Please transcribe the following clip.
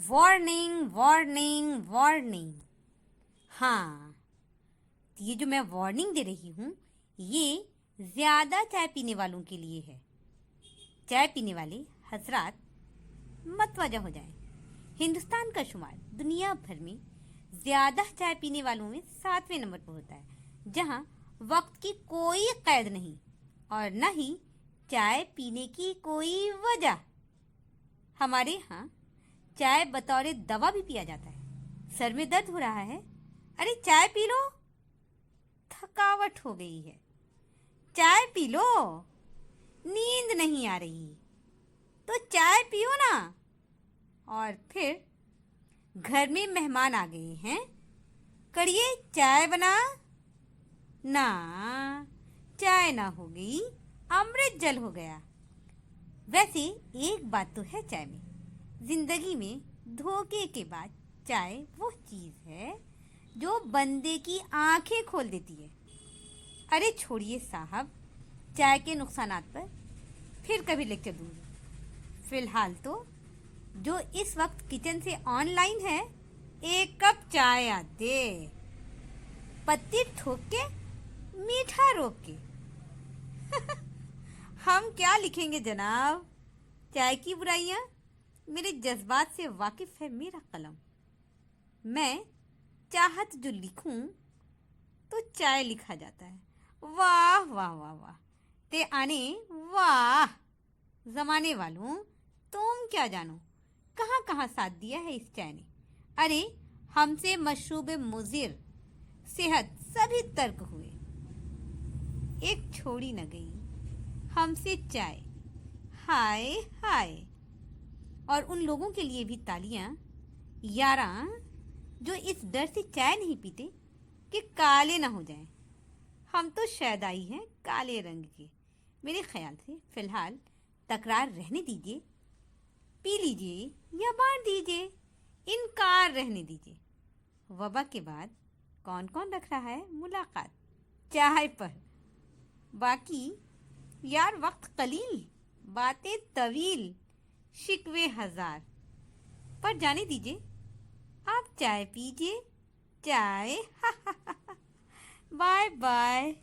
Warning warning warning. हाँ, ये जो मैं वार्निंग दे रही हूँ ये ज़्यादा चाय पीने वालों के लिए है। चाय पीने वाले हजरात मतवजा हो जाएं। हिंदुस्तान का शुमार दुनिया भर में ज़्यादा चाय पीने वालों में 7वें नंबर पर होता है, जहाँ वक्त की कोई कैद नहीं और न ही चाय पीने की कोई वजह। हमारे यहाँ चाय बतौर दवा भी पिया जाता है। सर में दर्द हो रहा है, अरे चाय पी लो। थकावट हो गई है, चाय पी लो। नींद नहीं आ रही तो चाय पियो ना। और फिर घर में मेहमान आ गए हैं, करिए चाय बना ना। चाय ना हो गई अमृत जल हो गया। वैसे एक बात तो है चाय में, जिंदगी में धोखे के बाद चाय वो चीज है जो बंदे की आंखें खोल देती है। अरे छोड़िए साहब चाय के नुकसानात पर फिर कभी लेक्चर दूंगी। फिलहाल तो जो इस वक्त किचन से ऑनलाइन है, एक कप चाय आ दे, पत्ती ठोक के मीठा रोक के। हम क्या लिखेंगे जनाब, चाय की बुराइयां। मेरे जज्बात से वाकिफ है मेरा कलम। मैं चाहत जो लिखूं तो चाय लिखा जाता है। वाह वाह वाह वाह, ते आने वाह। जमाने वालों तुम क्या जानो कहाँ कहाँ साथ दिया है इस चाय ने। अरे हमसे मशरूब मुजिर सेहत सभी तर्क हुए, एक छोड़ी न गई हमसे चाय। हाय हाय। और उन लोगों के लिए भी तालियां यारा जो इस डर से चाय नहीं पीते कि काले ना हो जाएं। हम तो शैदाई हैं काले रंग के। मेरे ख्याल से फिलहाल तकरार रहने दीजिए, पी लीजिए या बांट दीजिए, इनकार रहने दीजिए। वबा के बाद कौन कौन रख रहा है मुलाकात चाय पर। बाकी यार वक्त कलील, बातें तवील, शिकवे हजार। पर जाने दीजिए, आप चाय पीजिए चाय। Bye bye.